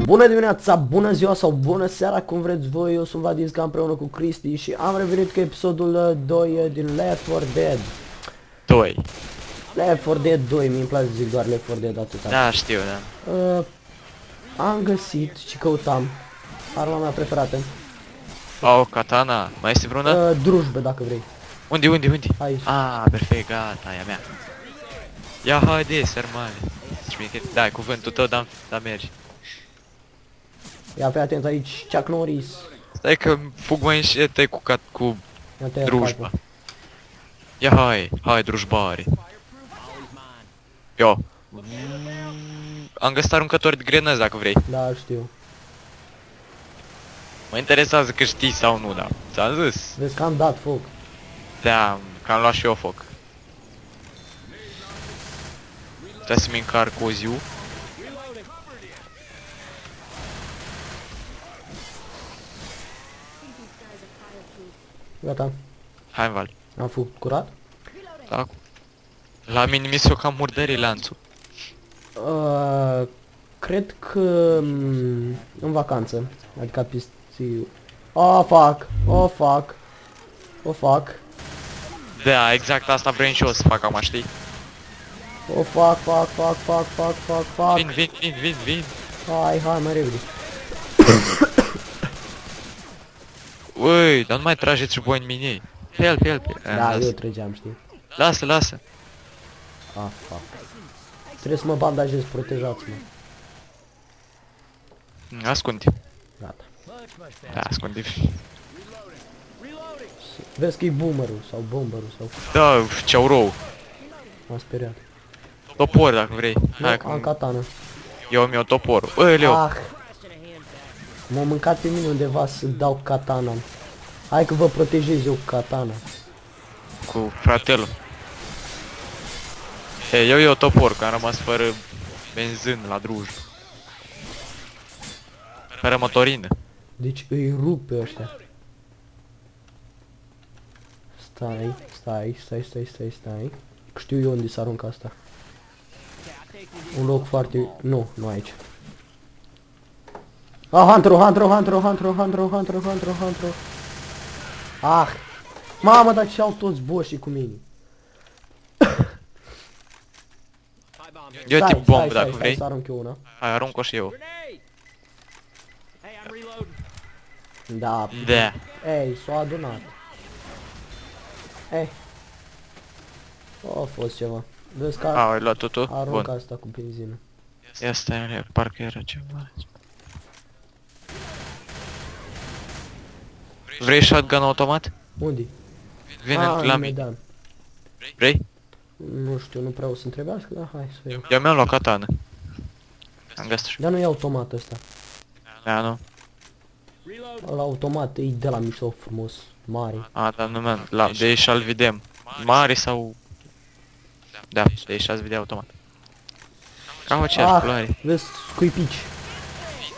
Bună dimineața, bună ziua sau bună seara, cum vreți voi, eu sunt Vadisca împreună cu Cristi și am revenit cu episodul 2 din Left 4 Dead. 2. Left 4 Dead 2, mi-mi place să zic doar Left 4 Dead atâta. Da, știu, da. Am găsit și căutam arma mea preferată. Oh, katana. Mai este vreuna? Drujbe, dacă vrei. Unde? Aici. Ah, perfect, gata, e a mea. Ia haide, sărmane. Da, cuvântul tău, da mergi. Ia fi atent aici, Chuck Norris. Stai că fug mai înșete cu Ia te ia drujba. capul. Ia hai drujbari. Eu. Am găsit aruncători de grenăzi dacă vrei. Da, știu. Mă interesează că știi sau nu, da. Ți-am zis. Vezi că am dat foc. Da, că am luat și eu foc. Trebuie să-mi încarc o ziu. Gata. Hai, Val. Am făcut curat. Da. La mine mi s-o cam murdării lanțul. Cred că în vacanță. Adică pistiu. Oh fuck. Da, exact asta vrem și eu să fac acum, știi? Oh fuck. Vin. Hai, mai repede. Ui, dar nu mai trageți și voi în mine. Help. Da, eu trăgeam, știi? Lasă. Ah, fuck. Trebuie să mă bandajez, protejați-mă. Ascunde. Gata. Da, ascunde. Vezi că e boomerul sau bomberul sau... Da, ce-au rău. M-am speriat. Topor dacă vrei. Nu, Hai, am katana. eu mi-o toporul. Băi, Leo. Ah! M-a mâncat pe mine undeva să dau katana. Hai că vă protejez eu cu katana. Cu fratelul. Hei, eu topor, că am rămas fără benzină la druj. Fără motorină. Deci îi rup pe ăștia. Stai. Știu eu unde să arunc asta. Un loc foarte... Nu aici. Ah, Hunter. Ah! Mamă, dar ce au toți boșii cu mine. Eu tip bombă dacă vrei. Să arunc eu una. Hai, arunc-o și eu. Da. Da. Ei, s-a adunat. Ei. A fost ceva. Vezi că Ai luat-o tu? arunc Bun. asta cu benzină. Ia stai, parcă era ceva. Vrei shotgun automat? Unde? Vine la mine. Vrei? Nu știu, nu prea o să întrebească, dar hai să vedem. Eu mi-am luat katana. Am găsit și... Dar nu e automat ăsta. Da, nu. La automat e de la mijloc frumos, mare. A, dar nu mi-am... De aici al vedem. Mare sau... Da, de aici ați vedea automat. Cam aceeași culoare. Vezi, scuipici.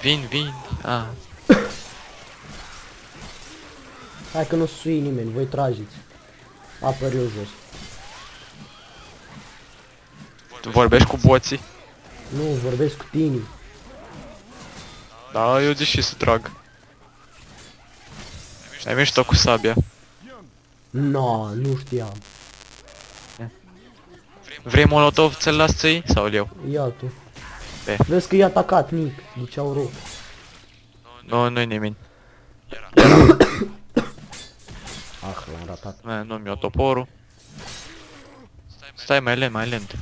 Vin. Ah. Hai că nu sui nimeni, voi trageți. Apăr eu jos. Tu vorbești cu boții? Nu, vorbesc cu tine. Da, eu zic și să trag. Ai mișto cu sabia. No, nu știam. Vrei molotov ți-l las ții sau eu? Ia tu. Be. Vezi că e atacat, Nic. Deci au rău. Nu-i nimeni. Ah, l-am ratat. Nu mi-o toporul. Stai mai lent.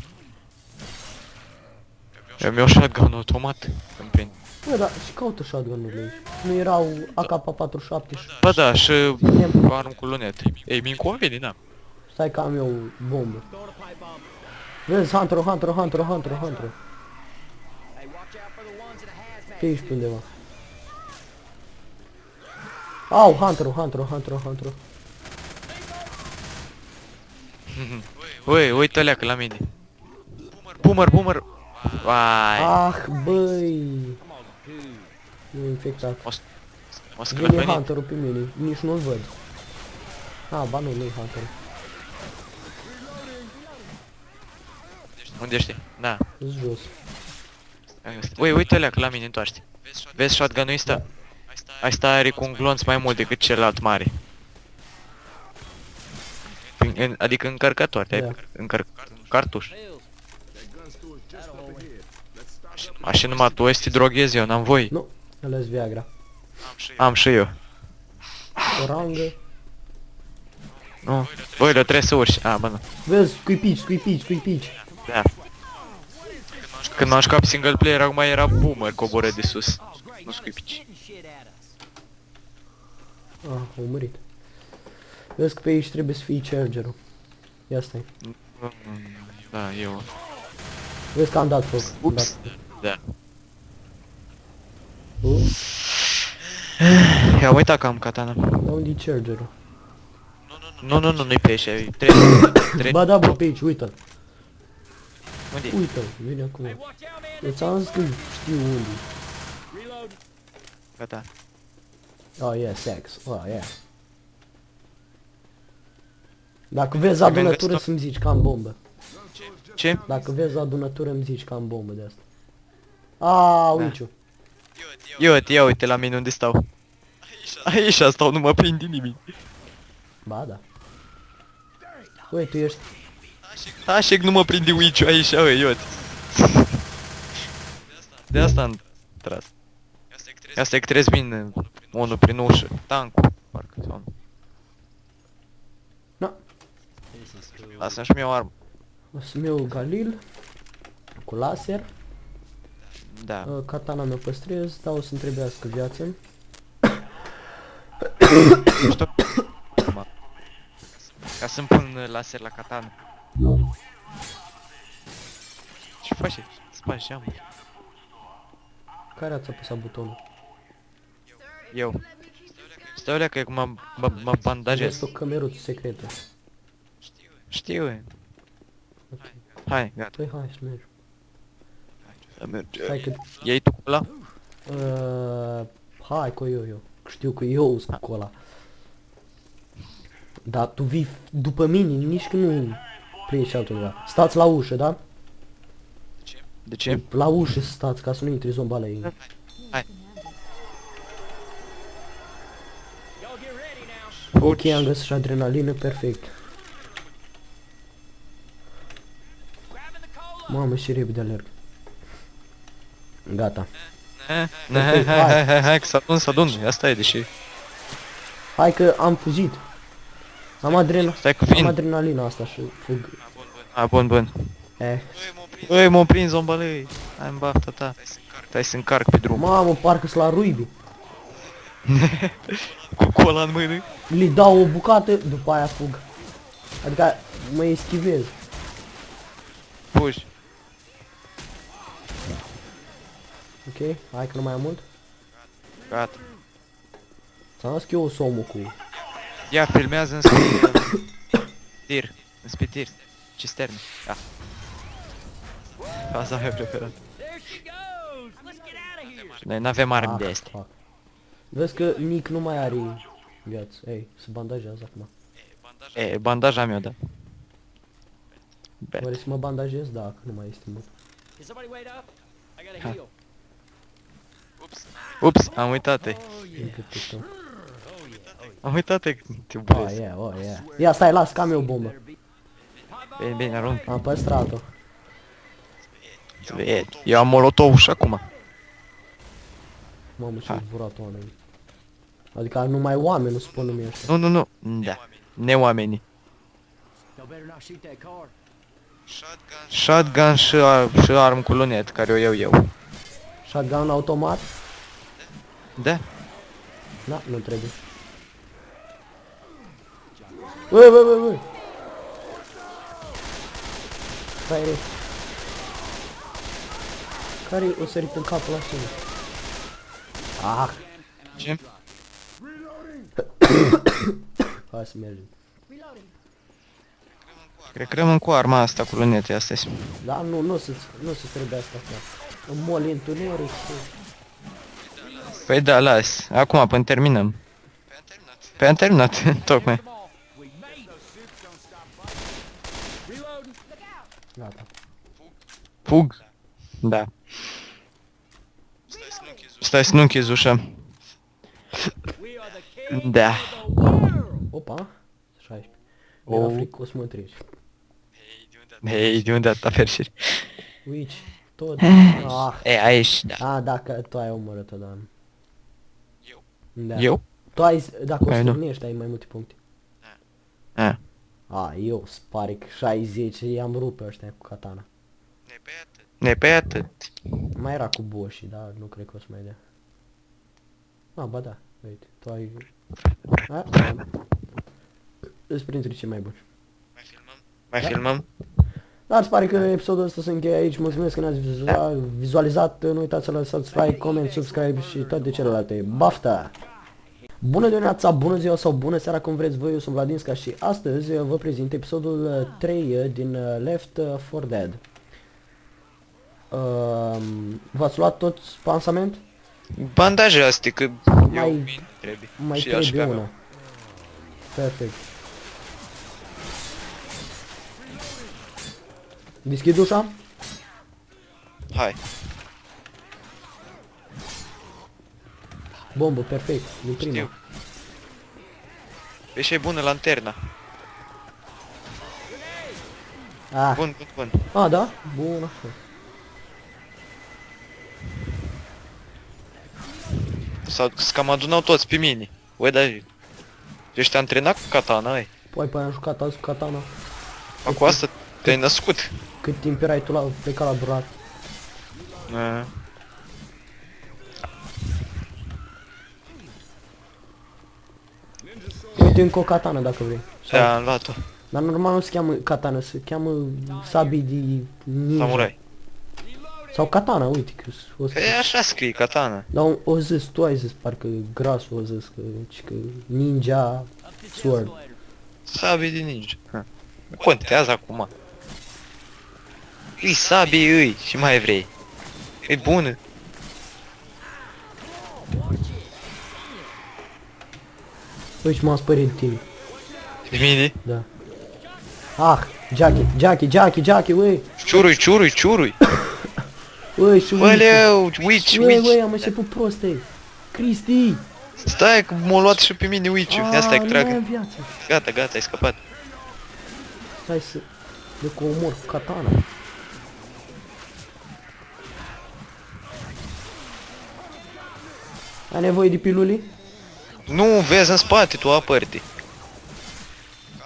Eu mi-o shotgun automat. Îmi prind. Bă, dar și caută shotgun-urile aici. Nu erau AK-47 și... Bă da, și arunc cu lunete. Ei, mi-mi convine, da. Stai că am eu bombă. Vezi, Hunter. Pe aici pe undeva. Au, Hunter. Ui, uite alea că la mine. Boomer. Vai. Ah, băi. Nu infectat. Mă Vine sclăpănit. Hunter-ul pe mine, nici nu-l văd. Ah, ba nu-i Hunter. Unde ești? Da. Jos. Ui, uite alea că la mine întoarce. Vezi shotgunuista? Asta are cu un glonț mai mult decât celălalt mare. Adică încărcător, Da. cartuș. Așa numai tu ăsti droghezi, eu n-am voie. Nu, ăla-s Viagra. Am și eu. Orangă. Nu. Voi le trebuie să urci. A, bă, nu. Vezi, scuipici. Da. Când m-am jucat single player, acum era boomer, coboră de sus. Nu scuipici. Ah, a murit. Vezi că pe aici trebuie să fie chargerul. Ia stai. Da, eu. Vezi că am dat foc. Am Ups. dat. Da. Uh, I-am uitat că am katana. dar unde e chargerul? Nu-i pe aici, trebuie. Ba da, bă, pe aici, uite-l. Unde-i? Uite-l, vine acum. Eu ți-am zis că știu unde. Gata. Oh, yeah, sex. Oh, yeah. Dacă vezi adunătură să-mi zici că am bombă. Ce? Dacă vezi adunătură îmi zici că am bombă de asta. Aaa, uiciu. Ia uite la mine unde stau. Aici stau, nu mă prinde nimic. Ba da. Ui, tu ești... Așa că nu mă prinde Witch-ul aici, uite. De asta am tras. Asta e că trebuie bine unul prin ușă. Tancul, parcă, sau nu. Na. Lasă-mi și mie o armă. O să-mi iau Galil. Cu laser. Da. Katana mea păstrez, dar o să-mi trebuiască viață. Nu știu. Ca să-mi pun laser la katana. Ce faci? Spargi geamul. Care ați apăsat butonul? Eu. Stai o că e cum mă bandajez. Este o cameruță secretă. Știu, e. Ok. Hai, gata. Păi hai să mergem. Să mergem. Hai că... Iei tu cola? Hai cu eu. Știu că eu sunt cu ăla. Dar tu vii după mine, nici că nu pleci și altundeva. Stați la ușă, da? De ce? La ușă să stați, ca să nu intri zomba ei. Hai. Ok, am găsit și adrenalină, perfect. Mamă, și repede alerg. Gata. Hai, că s-a adun, asta e, deși... Hai că am fugit. Am Stai că vin. adrenalina asta și fug. A, bun. Eh. Băi, m-am prins zombalei. Hai în bafta ta. Stai să încarc pe drum. Mamă, parcă sunt la ruibi. Cu cola în mână. Li dau o bucată, după aia fug. Adică mă eschivez. Fugi. Ok, hai că nu mai am mult. Gata. Ți-am zis că eu sunt omul cu... Ia, filmează înspre... tir. Înspre tir. Cisterne. Da. Asta mi-a preferat. Noi n-avem arme de astea. Fuck. Vezi că Nick nu mai are viață. Ei, se bandajează acum. E, bandaja mea, da. Bet. Vrei să mă bandajez? Da, că nu mai este mult. Ups, am uitat-te. Încă putem. Am uitat-te că te Oh, iubesc. yeah, oh, yeah. Ia, stai, las, că am eu bombă. Bine, arunc. Am păstrat-o. Eu am molotov și acum. Mamă, ce Hai. zburat oamenii. Adică numai oameni nu spun numii ăștia. Nu. Da. Neoamenii. Shotgun și arm cu lunet, care o iau eu. Shotgun automat? Da? Da, nu trebuie. Ui. Care o sărit în capul la sine? Ah, Ce? hai să mergem. Cred că rămân cu arma asta cu lunete astăzi. Da, nu se trebuie asta așa. În moli întuneric și... Păi da, las. Acum, până terminăm. Păi am terminat, tocmai. Gata. Fug? Da. Stai să nu închizi ușa. Da. Opa. 16. Oh. Era fricos, mă treci. Hei, de unde atâta fericire? Witch. Tot. Ah. E, aici, da. Ah, dacă tu ai omorât-o, da. Da. Eu? Tu ai, dacă o Ai, nu. stârnești, ai mai multe puncte. A. A, eu sparic 60, i-am rupt pe ăștia cu katana. Ne pe atât. Mai era cu boșii, dar nu cred că o să mai dea. A, ba da, uite, tu ai... A, da. Îți printre cei mai buni. Mai Da? filmăm? Dar se pare că episodul ăsta se încheie aici, mulțumesc că ne-ați vizualizat, nu uitați să lăsați like, comment, subscribe și toate celelalte. Bafta! Bună dimineața, bună ziua sau bună seara, cum vreți voi, eu sunt Vladinska și astăzi vă prezint episodul 3 din Left 4 Dead. V-ați luat toți pansament? Bandaje astea, că Mai- eu trebuie. Mai Și aș trebuie avea. una. Perfect. Deschid ușa? Hai. Bombă, perfect, din prima. Știu. E și bună lanterna. Ah, Bun, bun, bun. ah, da? Bun, așa. S-au cam adunau toți pe mine. Uai, dar ești antrenat cu katana, ai? Păi, am jucat azi cu katana. Cu asta te-ai născut. Cât timp erai tu la plecat la durat? A. Uite încă o katana dacă vrei. Sau- Da, am luat-o. Dar normal nu se cheamă katana, se cheamă sabii de ninja. Samurai. Sau katana, uite că o să... Că e așa scrie katana. Dar o zis, tu ai zis, parcă grasul o zis că ninja sword. Sabii de ninja. Ha. Nu contează acum. Îi sabii îi și mai vrei. E bună. Uite, m-am spărit de tine. De mine. Da. Ah, Jackie, ui, Ciurui, ciurui, ciurui. ui, și ui, Băleu, witch, ui, witch. am început prost, ei. Cristi! Stai că m-a luat și pe mine witch-ul. Ia stai că nu mai trag. am viață. Gata, gata, ai scăpat. Stai să... De cu omor cu katana. Ai nevoie de piluli? Nu, vezi în spate, tu apărti.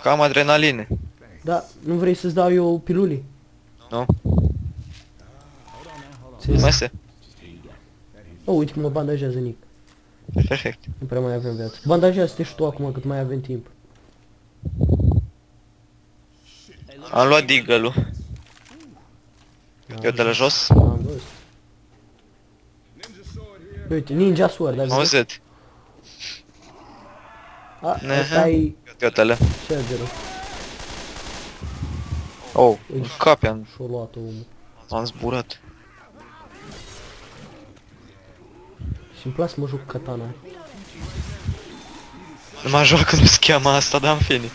Cam adrenalină. Da, nu vrei să-ți dau eu piluli? Nu? Ți- Mai se. Oh, uite că mă bandajează Nick. Perfect. Nu prea mai avem viață. Bandajează-te și tu acum cât mai avem timp. Am luat deagle-ul. Eu de la jos. Am văzut. Uite, ninja sword, ai Am văzut? auzit. Asta e Eu te la. chargerul. Oh, în cap am Și-o luat omul. zburat. Și-mi place să mă joc cu katana. Nu mă joacă, nu se cheamă asta, dar în fine.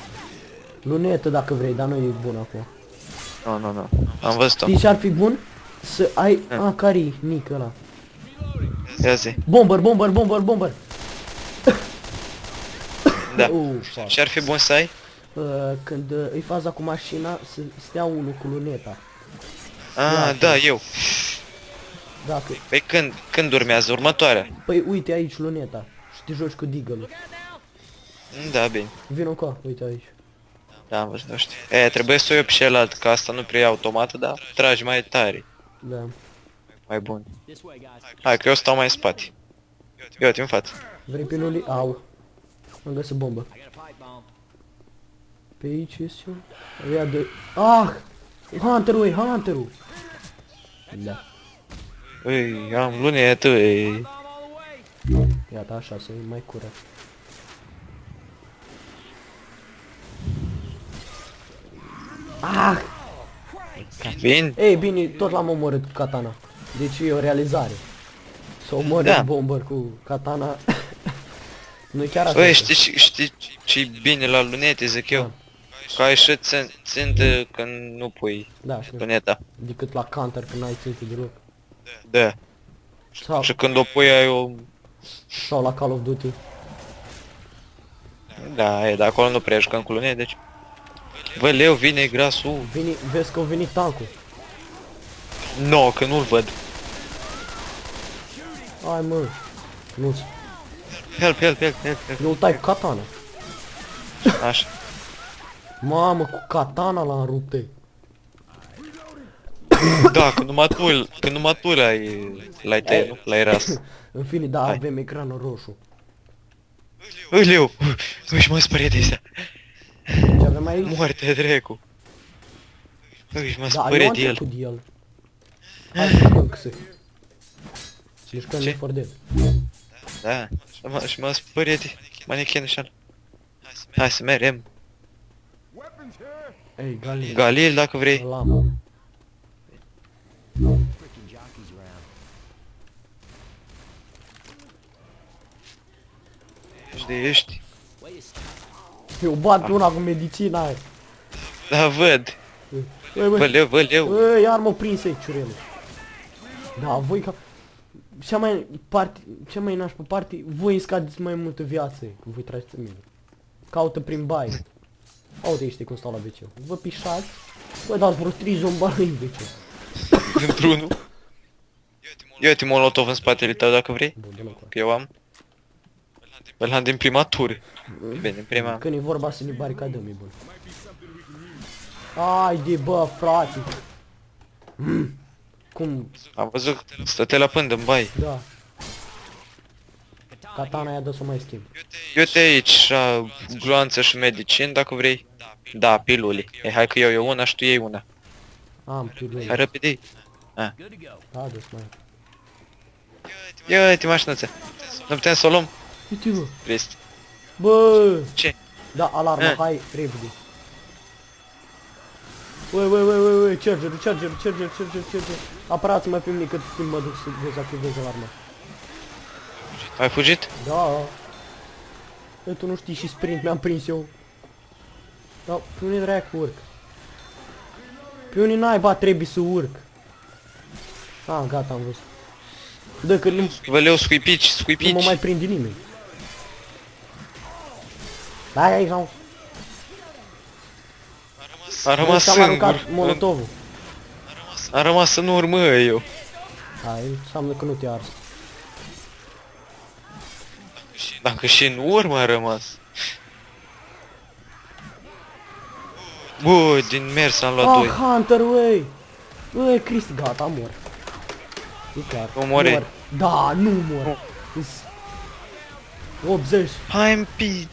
Lunetă dacă vrei, dar nu e bun acum. Nu, nu, nu. Am văzut-o. Știi ce-ar fi bun? Să ai... care-i Nick ăla? Ia zi. Bomber! Da. Fuck. Și ar fi bun să ai? Când îi faza cu mașina, să stea unul cu luneta. Ah, da, eu. Dacă... Păi când urmează următoarea? Păi uite aici luneta. Și te joci cu deagle-ul. Da, bine. Vino încă, uite aici. Da, am văzut, nu știu. Trebuie să o iau pe celălalt, că asta nu prea e automată, dar tragi mai tare. Da. Mai bun. Hai, că eu stau mai în spate. Eu te în față. Vrei piluli? Au. Am găsit bombă. Pe aici este un... Ia de... Ah! Hunter-ul! Da. Ui, am lunetă, ei. Iată așa, să mai curat. Ah! Vin? Ei, bine, tot l-am omorât cu katana. Deci e o realizare. Să omori Da. un bomber cu katana. Nu chiar așa. Băi, știi ce bine la lunete, zic eu? Că ai și țintă când nu pui Da, știu. luneta. Decât la counter când n-ai țintă deloc. Da. Sau, Și când o pui ai o... sau la Call of Duty. Da, e, de acolo nu prea jucăm cu lunei, deci... Văleu, vine grasul. Vezi că a venit tancul. No, că nu-l văd. Hai mă. Nu-ți. Help. Eu tai cu katana. Așa. Mamă, cu katana l-am rupt ei. Da, când numai tu l-ai tăiat, nu? L-ai ras. În fine, da, Hai. avem ecranul roșu. Uleu! Își mă spărie de asta. Ce avem aici? Moarte, dracu. Își mă Da, eu spărie am de el. trecut de el. Hai să jucăm câse. Să jucăm Ce? Left 4 Dead. Da, și mă spărie de manechenul ăștia. Hai să merem. Ei, Galil. Galil, dacă vrei. Îl am. Ești. Eu bat una cu medicina aia. Da, văd. Băi, băi. Văleu. Băi, iar mă prinse ciurelul. Da, voi ca... Cea mai nașpa party, voi îmi scadeți mai multă viață, că voi trageți în mine. Caută prin baie. Uite ești cum stau la WC. Vă pișați, vă dați vreo 3 zombală în WC. Într-unul. Ia-te molotov în spatele tău dacă vrei. Bun, dă-mă cu Că eu am. Îl am din prima tură. Bine, din prima. când e vorba să ne baricadăm, e bun. Haide, bă, frate. Cum? Am văzut, stătea la pândă în baie. Da. Katana aia dă să o mai schimb. Eu te aici, gloanță și medicin dacă vrei. Da, pilule. E, hai că iau eu una și tu iei una. Am Hai pilule. repede. Da, dă mai. Ia-te mașinuță. Nu putem să o luăm? Uite, bă. Trist. Bă! Ce? Da, alarma, Eh. hai, repede. Ui, charger. Apărați-mă pe mine cât timp mă duc să dezactivez alarma. Ai fugit? Da. Bă, tu nu știi și sprint, mi-am prins eu. Da, pe unde dracu urc? Pe unde naiba trebuie să urc? Ah, gata, am văzut. Dă că nu Văleu, scuipici. mă mai prinde nimeni. Hai aici, am. A rămas Am aruncat singur. molotovul. Am rămas în urmă eu. Hai, înseamnă că nu te ars. Dacă și în urmă a rămas. Bă, din mers am luat Ah, doi. Hunter, wey! Wey, Cristi, gata, mor. E clar. Nu mori. Mor. Da, nu mor. Îs 80. Hai în pi...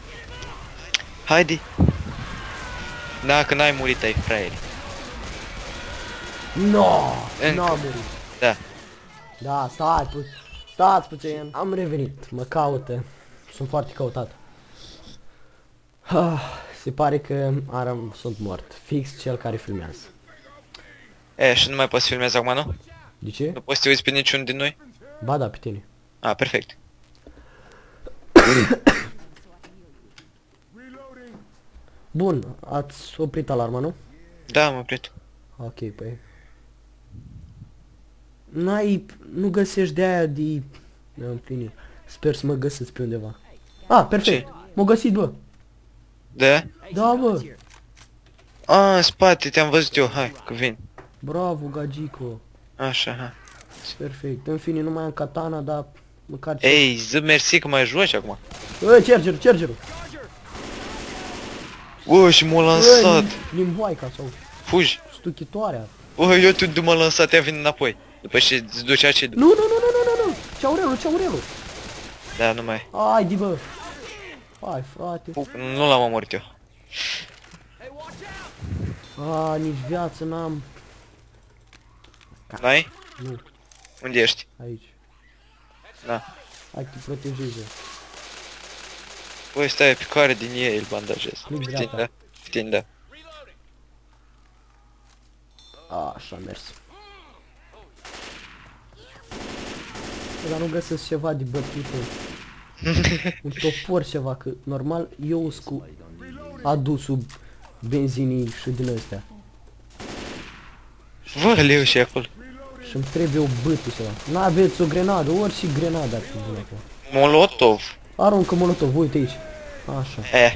Haide. Dacă n-ai murit ai fraieri. No, Încă. n-a murit. Da. Da, stați puțin. Am revenit, mă caută. Sunt foarte căutat. Se pare că sunt mort. Fix cel care filmează. E, și nu mai poți filmeza acum, nu? De ce? Nu poți să te uiți pe niciun din noi? Ba da, pe tine. A, perfect. Bun, ați oprit alarma, nu? Da, mă oprit. Ok, păi. Nu găsești de aia de... În fine. Sper să mă găsiți pe undeva. Ah, perfect. Ce? M-a găsit, bă. Da? Da, bă. A, în spate, te-am văzut eu, hai, că vin. Bravo, gagico. Așa, ha. Perfect. În fine, nu mai am katana, dar măcar... Ei, zi mersi că mai joci acum. Chargerul. Bă, și m-a lansat. Limboaica sau Fugi. stuchitoarea. Bă, eu te m-a lansat, ea vine înapoi. După ce îți ducea ce... Nu. Ceaurelul. Da, nu mai. Haide, bă. Hai, frate. Nu l-am omorât eu. Nici viață n-am. N-ai? Nu, Unde ești? aici. Da. Hai, te protejezi. Băi, stai pe care din ei îl bandajez. Click Putin, dreapta. da? Putin, da. Așa, mers. Dar nu găsesc ceva de bătut. Un topor ceva, că normal eu sunt cu adusul benzinii și din astea. Văleu și acolo. Și-mi trebuie o bâtă ceva. N-aveți o grenadă, orice grenadă ar fi bună acolo. Molotov. Aruncă molotov, uite aici. Așa. E.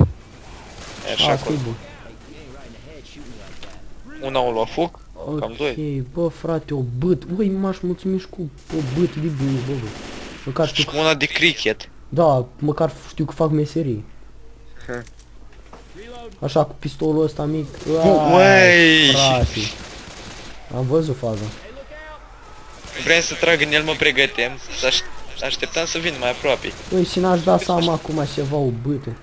Așa Asta e acolo. bun. Una o lua foc. Cam Ok, doi. bă frate, o bâtă. Băi, m-aș mulțumi și cu o bâtă de bine, bă. Măcar știu, Și una de cricket. da, măcar știu că fac meserii. Așa, cu pistolul ăsta mic. Uai! Frate. Am văzut faza. Vrem să trag în el, mă pregătim. Așteptam să vin mai aproape. Băi, și n-aș da seama acum ceva o bâtă.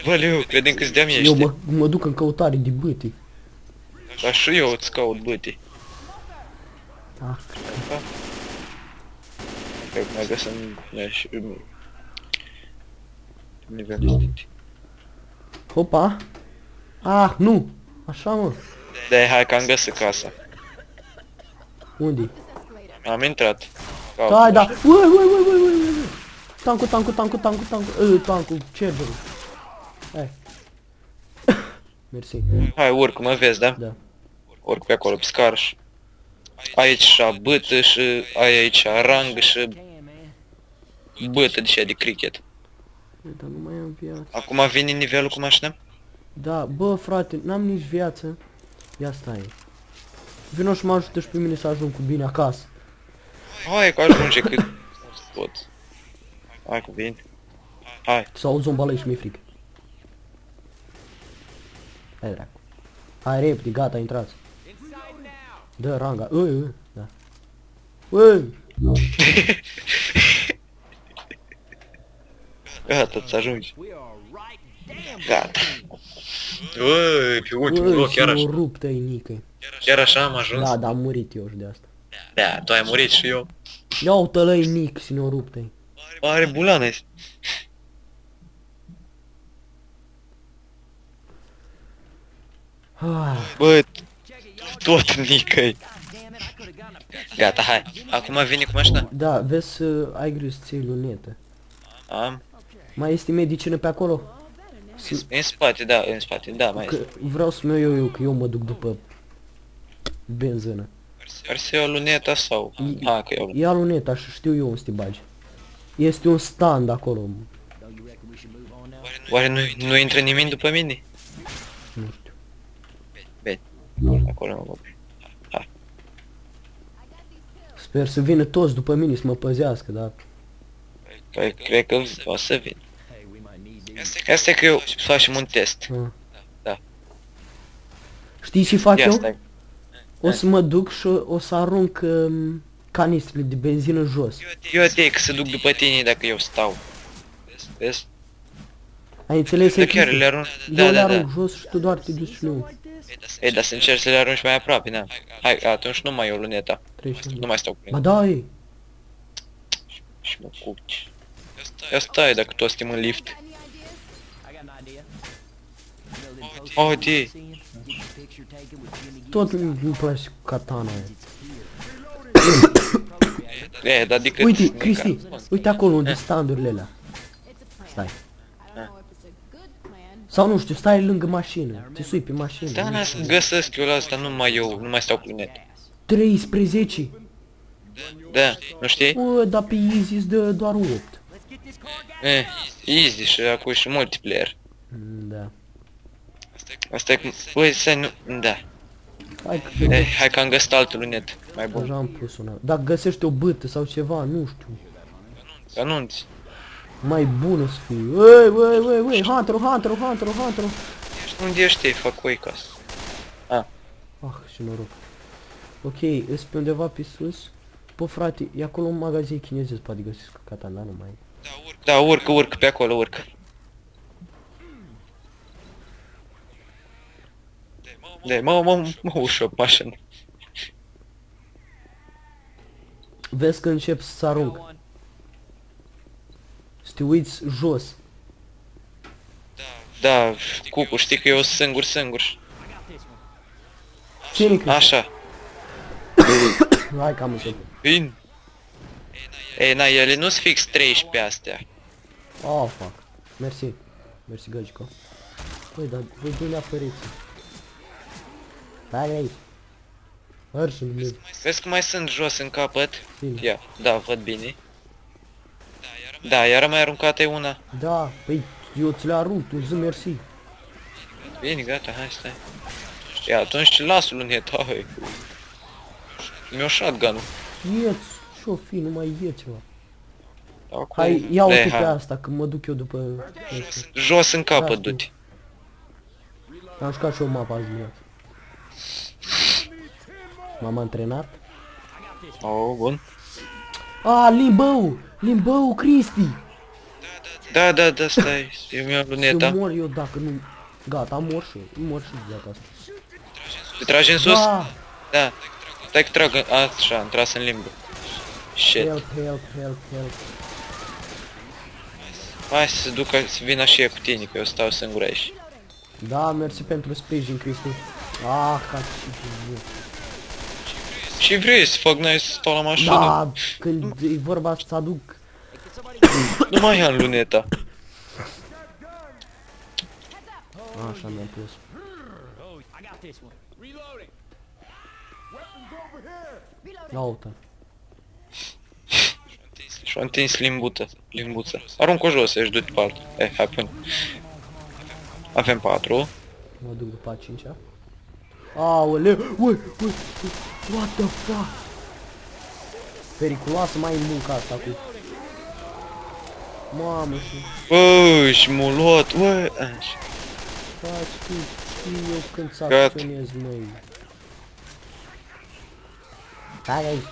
Bă, Leu, credem că-ți de-am Eu ești. mă duc în căutare de bâte. Dar și eu îți caut bătii. Ah, Cred că mai găsim și nivelistic. hopa. Ah, nu. Așa, mă. De hai că am găsit casa. Unde? Am intrat. Da, da. Ui. Tancul, cerberul. Hai. Mersi. Hai, urc, mă vezi, da? Da. Urc pe acolo, pe scarș. Aici și bâtă și ai aici rang și bâtă de cricket. Dar nu mai am viață. Acum vine nivelul cu mașina? Da, bă, frate, n-am nici viață. Ia stai. Vino și mă ajută și pe mine să ajung cu bine acasă. Hai că ajunge cât pot. Hai că vin. Hai. Să auzi un balai și mi-e frică. Hai, dracu. Hai, repede, gata, intrați. Dă ranga. Da. Gata, ți ajungi. Gata. Ui, pe ultimul loc, chiar și așa. o ruptă ai nică. Chiar așa am ajuns? Da, am murit eu și de asta. Da, tu ai murit și eu. Ia o tălăi nic și ne-o ruptă-i. Are bulane. Bă, tot nicăi. Gata, hai. Acum vine cu mașina. Da, vezi să ai grijă să ții lunetă. Am. Mai este medicină pe acolo? În spate, da, în spate, da, mai Că este. vreau să-mi iau eu, că eu mă duc după benzină. Ar să iau luneta sau... Hai că iau luneta. Ia luneta și știu eu unde să te bagi. Este un stand acolo. Oare nu intră nimeni după mine? Nu știu. Acolo mă bag. Sper să vină toți după mine să mă păzească, dar... Păi, cred că o să vin. Asta e că eu facem un test. Da. Știi ce fac Ia eu? stai. O să mă duc și o să arunc canistrele de benzină jos. Eu te că să duc după tine dacă eu stau. Vezi? Ai înțeles? Da, chiar le arunc. Eu Da, le da, arunc da. jos și tu doar te duci și nu. Ei, dar să încerci să le arunci mai aproape, da. Hai, atunci nu mai iau luneta. Nu mai stau cu Ba luneta. da, ei. Și mă cuci. Ia stai dacă tu suntem în lift. Oh, de. Tot îmi place katana aia. E, dar adică... Uite, Cristi, uite acolo unde standurile alea. Stai. Sau nu știu, stai lângă mașină. Te sui pe mașină. Da, na, să găsesc eu la asta, nu mai eu, nu mai stau cu luneta. 13. Da, nu știi? Bă, dar pe easy îți dă doar 8. Easy și acum și multiplayer. Da. Asta e cum... Băi, să nu... Da. Hai că Hai că am găsit altă lunetă. Mai bun. deja am pus una. Dacă găsești o bâtă sau ceva, nu știu. Anunți. Mai bună să fie. Ui, Hunter. Unde ești, fac o casă. Ah, și noroc. Ok, îs pe undeva pe sus. Bă, frate, e acolo un magazin chinezesc, poate găsesc katana, dar nu mai e. Da, urcă, pe acolo, urcă. Da, mă ușor mașină. Vezi că încep să arunc. Să te uiți jos. Da, Cucu, știi că eu sunt singur. Ține că... Așa. Hai că am început. Vin. Ei, na, ele nu-s fix 13 astea. Oh, fuck. Mersi, gagico. Păi, dar voi doi ne-apăreți. Stai aici. Hărși în mine. Vezi că mai sunt jos în capăt? Bine. Ia, da, văd bine. Da, iar mai aruncată e una. Da, păi eu ți le arunc, tu zi mersi. Bine, gata, hai, stai. Ia, atunci las luneta, hai. Mi-o shotgun-ul. Ieți, și-o fi, nu mai e ceva. Acum... Hai, ia-o Ei, tu pe hai. asta, că mă duc eu după... Jos în Da, capăt, știu. du-te. Am jucat și eu mapa azi dimineață. M-am antrenat. Oh, bun. A, limbău! Limbău, Cristi! Da, da, da, stai. Eu mi-am Să luneta. mor eu dacă nu... Gata, am mor și eu. Mor și de data asta. Te tragi în sus? Da! Da. Stai că trag, așa, am tras în limbă. Shit. Help, help, help, help. Hai să se ducă, să vină și ea cu tine, că eu stau singur aici. Da, mersi pentru sprijin, Cristi. Ah, ca și bine. Și vrei să fac noi să stau la mașină? Da, când e vorba să aduc... Nu mai am luneta. Așa mi-am pus. Ia uite. Și-o întins limbuță. Arunc-o jos, ești du-te pe altul. Hai până. Avem 4. Mă duc după a 5-a. Aoleu, ui, what the fuck? Periculoasă mai e munca asta cu... Mamă, și Băi, și m-a luat, uai, așa. faci tu, știi eu când să Gata. acționez, măi. Hai aici.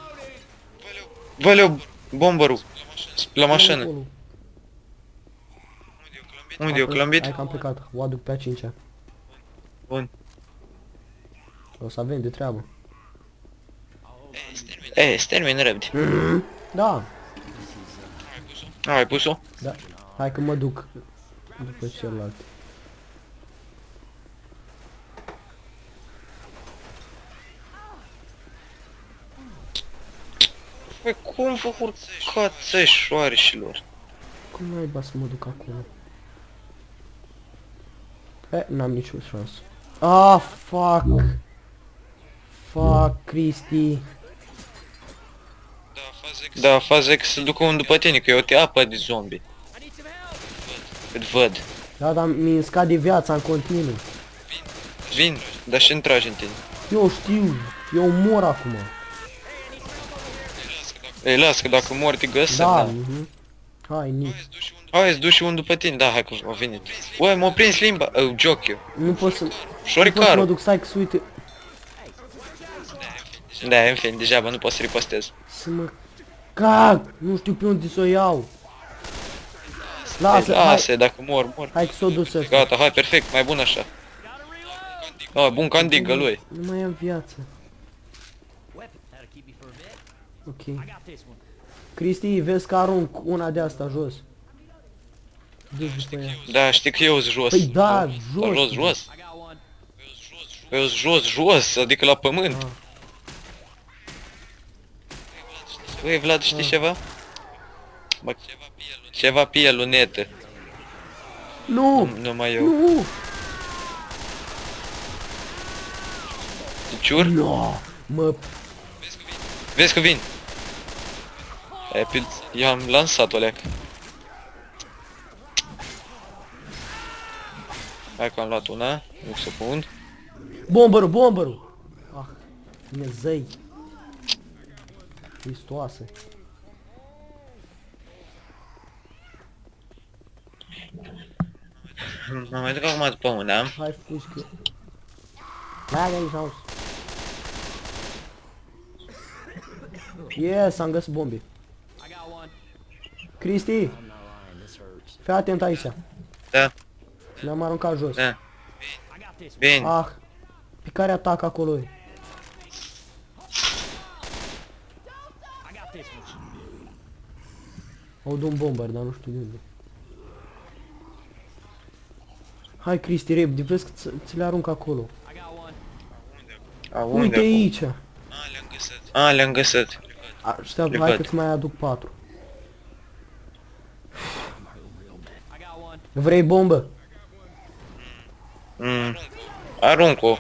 Valeu, bombărul. La mașină. Acolo. Unde e clămbit? Hai că am plecat, o aduc pe a 5-a. Bun. O să avem de treabă. Ei, se termină repede. Da, Ai pus-o? da. Hai că mă duc după celălalt. Păi cum vă urcați șoarșilor? Cum naiba să mă duc acolo? N-am nicio șansă. Ah, fuck! Fuck, Cristi. Da, faza e că se ducă unul după tine, că eu te apă de zombie. Ît văd. Da, dar mi scade viața în continuu. Vin, dar și-mi tragi în tine. Eu știu, eu mor acum. Ei, las că dacă mor te găsesc, Da, da. Hai, Nick. Hai, îți duci și unul după tine, da, hai că a venit. Uai, m-a prins limba, joc eu. Nu pot să... Nu pot să mă Șoricarul. duc, stai că să uite. Da, în fin, degeaba nu pot să ripostez. Să mă... Cag! Nu știu pe unde să o iau. Lasă, hai, Lasă, dacă mor. hai că s-o dus ăsta. Gata, hai, perfect, mai bun așa. Ah, bun candigă lui. Nu mai am viață. Ok. Cristi, vezi că arunc una de asta jos. Du-ți după ea. Da, știi că eu sunt jos. Păi da, jos. Jos. Eu sunt jos, adică la pământ. Ah. Băi, Vlad, știi ceva? Bă, ceva pe el, lunetă. Nu! Numai eu. Nu! Ciur? No! Mă... Vezi că vin. I-am lansat o leac. Hai că am luat una, nu să pun. Bombărul, bombărul! Ah, Dumnezei! Cristoase. Mă mai duc acum după una. Hai, fugi că... Hai aici, aus. Yes, am găsit bombe. Cristi! Fii atent aici. Da, Le-am aruncat jos. da. Bine. Ah! Pe care atac acolo e? Aud un bomber, dar nu știu de unde. Hai, Cristi, repede, vezi că ți le arunc acolo. A, unde Uite acum? aici! A, le-am găsit. Așteaptă, Le hai văd. că-ți mai aduc 4. Vrei bombă? Arunc-o.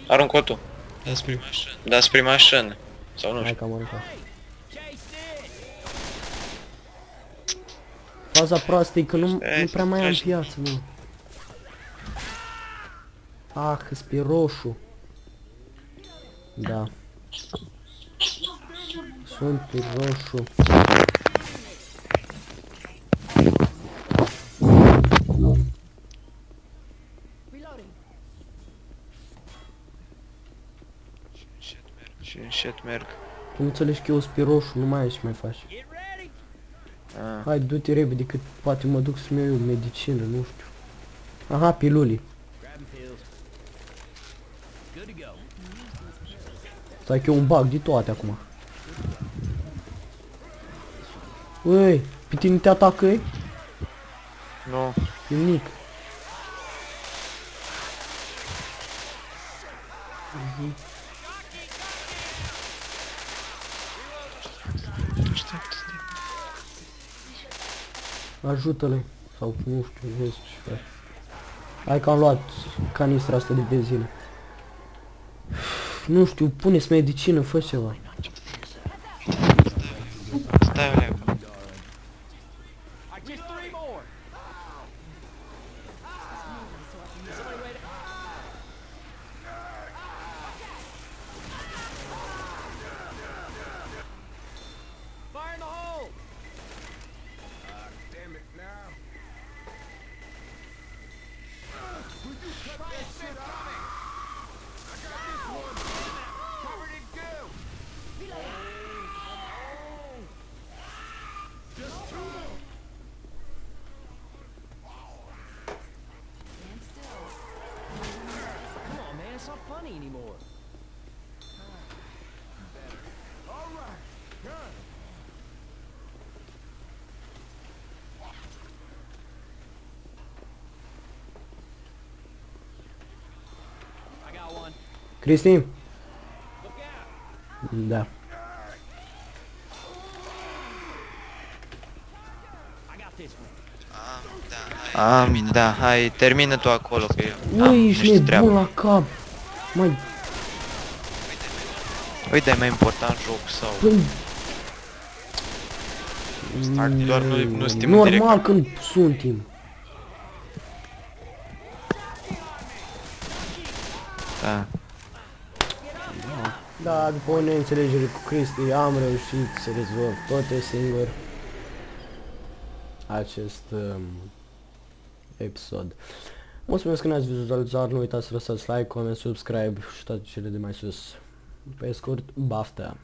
Arunc-o tu. Da spre Da spre mașină. Sau nu Hai știu. că am aruncat. Faza proastă e că nu prea mai am viață, mă. Ah, că-s pe roșu. Da. Sunt pe roșu. Și încet merg. Tu nu înțelegi că eu sunt pe roșu, nu mai ai ce mai faci. Ah. Hai, du-te repede, cât poate mă duc să-mi iau eu medicină, nu știu. Aha, pilulii. Stai că eu un bag de toate acum. Ui, pe tine te atacă ei? Nu. Nimic. Ajută-le. Sau nu știu, vezi ce faci. Hai că am luat canistra asta de benzină. Nu știu, pune-ți medicină, fă ceva. Stai o leacă. Come on, man, it's not funny anymore. I got one. Cristi? Look out. Da. I got this one. Da, hai, termină tu acolo, că eu am Ui, ești niște treabă. nebun la cap. Mai, Uite, e mai important joc sau... păi, Doar nu suntem în direct. normal când suntem. Da. Da, după o neînțelegere cu Cristi, am reușit să rezolv toate singur acest episod. Mulțumesc că ne-ați vizualizat, nu uitați să lăsați like, comment, subscribe și toate cele de mai sus. Pe scurt, baftă!